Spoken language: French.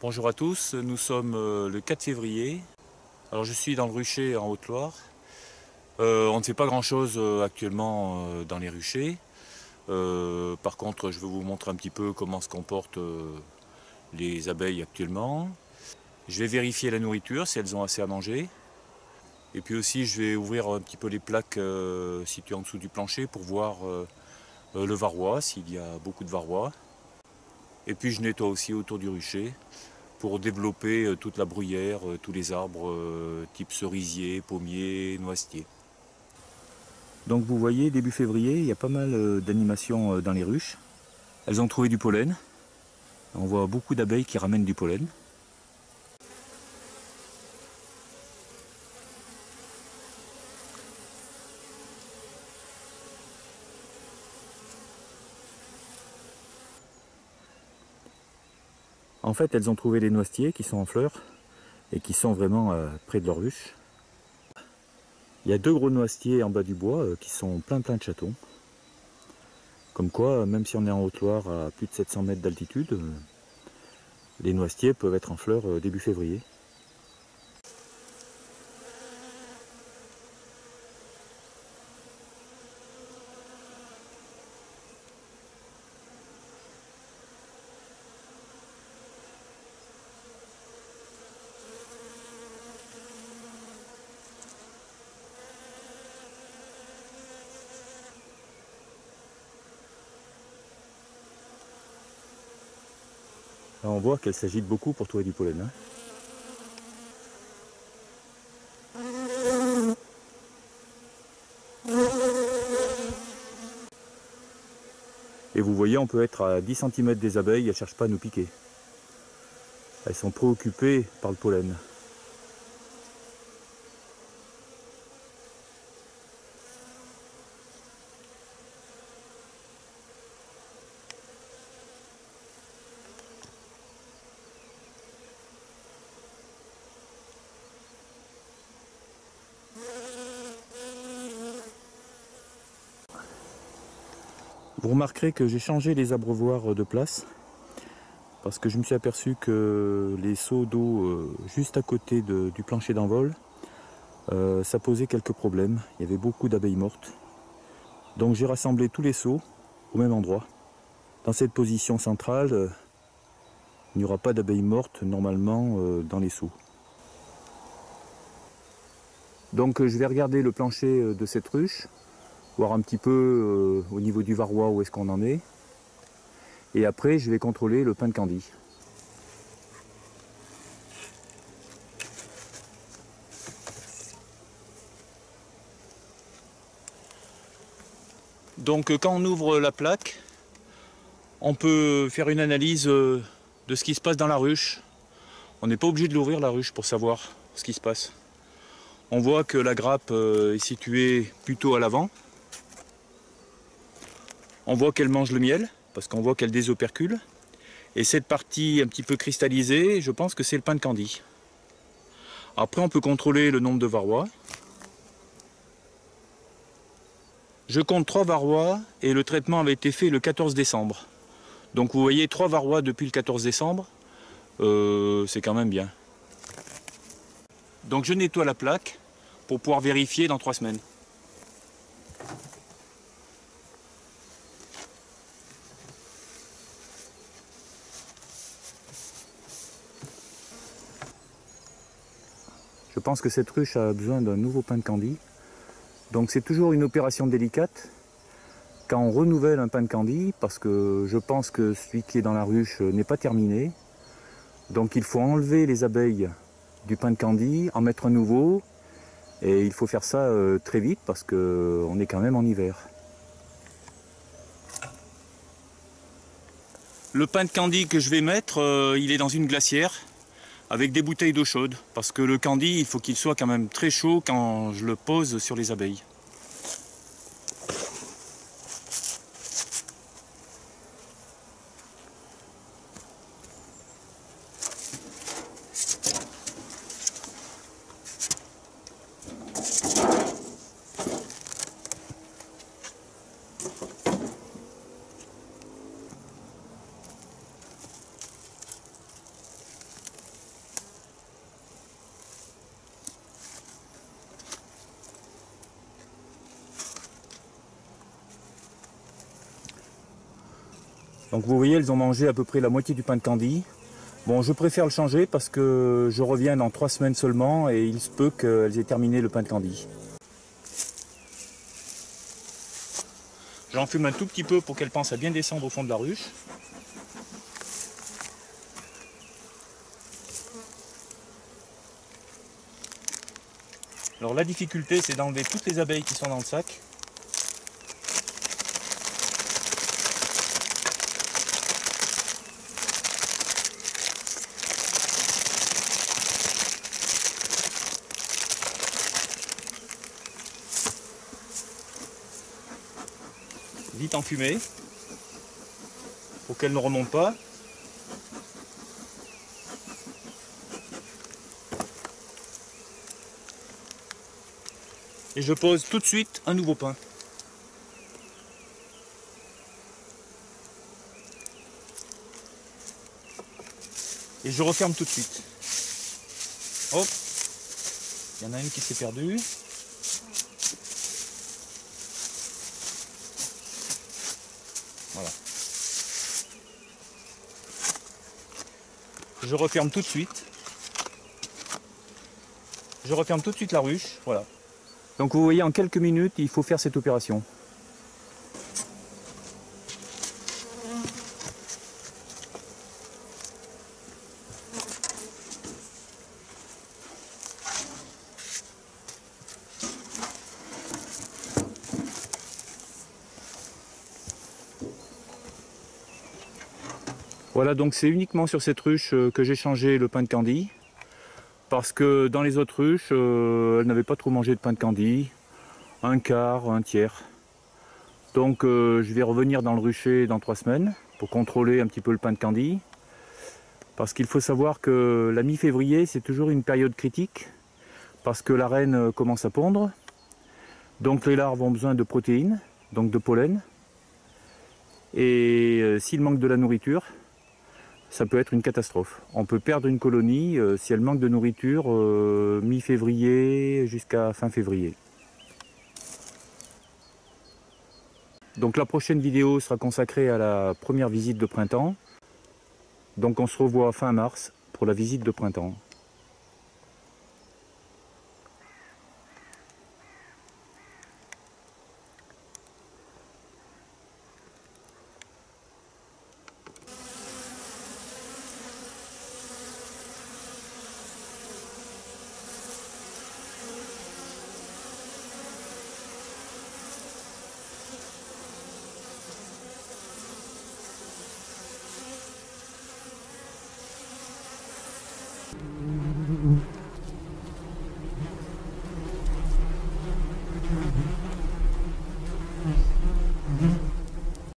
Bonjour à tous, nous sommes le 4 février. Alors je suis dans le rucher en Haute-Loire. On ne fait pas grand chose actuellement dans les ruchers. Par contre, je vais vous montrer un petit peu comment se comportent les abeilles actuellement. Je vais vérifier la nourriture, si elles ont assez à manger. Et puis aussi, je vais ouvrir un petit peu les plaques situées en dessous du plancher pour voir le varroa, s'il y a beaucoup de varroa. Et puis je nettoie aussi autour du rucher pour développer toute la bruyère, tous les arbres type cerisier, pommier, noisetier. Donc vous voyez, début février, il y a pas mal d'animations dans les ruches. Elles ont trouvé du pollen. On voit beaucoup d'abeilles qui ramènent du pollen. En fait, elles ont trouvé les noisetiers qui sont en fleurs et qui sont vraiment près de leur ruche. Il y a 2 gros noisetiers en bas du bois qui sont plein de chatons. Comme quoi, même si on est en Haute-Loire à plus de 700 mètres d'altitude, les noisetiers peuvent être en fleurs début février. Là, on voit qu'elles s'agitent beaucoup pour trouver du pollen. Hein. Et vous voyez, on peut être à 10 cm des abeilles, elles ne cherchent pas à nous piquer. Elles sont préoccupées par le pollen. Vous remarquerez que j'ai changé les abreuvoirs de place parce que je me suis aperçu que les seaux d'eau juste à côté du plancher d'envol, ça posait quelques problèmes. Il y avait beaucoup d'abeilles mortes. Donc j'ai rassemblé tous les seaux au même endroit. Dans cette position centrale, il n'y aura pas d'abeilles mortes normalement dans les seaux. Donc je vais regarder le plancher de cette ruche, voir un petit peu au niveau du varroa où est-ce qu'on en est. Et après, je vais contrôler le pain de candy. Donc quand on ouvre la plaque, on peut faire une analyse de ce qui se passe dans la ruche. On n'est pas obligé de l'ouvrir la ruche pour savoir ce qui se passe. On voit que la grappe est située plutôt à l'avant. On voit qu'elle mange le miel, parce qu'on voit qu'elle désopercule. Et cette partie un petit peu cristallisée, je pense que c'est le pain de candy. Après, on peut contrôler le nombre de varrois. Je compte 3 varrois et le traitement avait été fait le 14 décembre. Donc vous voyez 3 varrois depuis le 14 décembre, c'est quand même bien. Donc je nettoie la plaque pour pouvoir vérifier dans 3 semaines. Je pense que cette ruche a besoin d'un nouveau pain de candy. Donc c'est toujours une opération délicate quand on renouvelle un pain de candy, parce que je pense que celui qui est dans la ruche n'est pas terminé. Donc il faut enlever les abeilles du pain de candy, en mettre un nouveau, et il faut faire ça très vite parce qu'on est quand même en hiver. Le pain de candy que je vais mettre, il est dans une glacière avec des bouteilles d'eau chaude, parce que le candy, il faut qu'il soit quand même très chaud quand je le pose sur les abeilles. Donc vous voyez, elles ont mangé à peu près la moitié du pain de candy. Bon, je préfère le changer parce que je reviens dans 3 semaines seulement et il se peut qu'elles aient terminé le pain de candy. J'enfume un tout petit peu pour qu'elles pensent à bien descendre au fond de la ruche. Alors la difficulté, c'est d'enlever toutes les abeilles qui sont dans le sac. Vite enfumé pour qu'elles ne remontent pas. Et je pose tout de suite un nouveau pain. Et je referme tout de suite. Hop, il y en a une qui s'est perdue. Voilà. Je referme tout de suite. Je referme tout de suite la ruche. Voilà. Donc vous voyez, en quelques minutes, il faut faire cette opération. Voilà, donc c'est uniquement sur cette ruche que j'ai changé le pain de candy. Parce que dans les autres ruches, elles n'avaient pas trop mangé de pain de candy. Un quart, un tiers. Donc je vais revenir dans le rucher dans 3 semaines pour contrôler un petit peu le pain de candy. Parce qu'il faut savoir que la mi-février, c'est toujours une période critique. Parce que la reine commence à pondre. Donc les larves ont besoin de protéines, donc de pollen. Et s'il manque de la nourriture, ça peut être une catastrophe. On peut perdre une colonie si elle manque de nourriture mi-février jusqu'à fin février. Donc la prochaine vidéo sera consacrée à la première visite de printemps. Donc on se revoit fin mars pour la visite de printemps.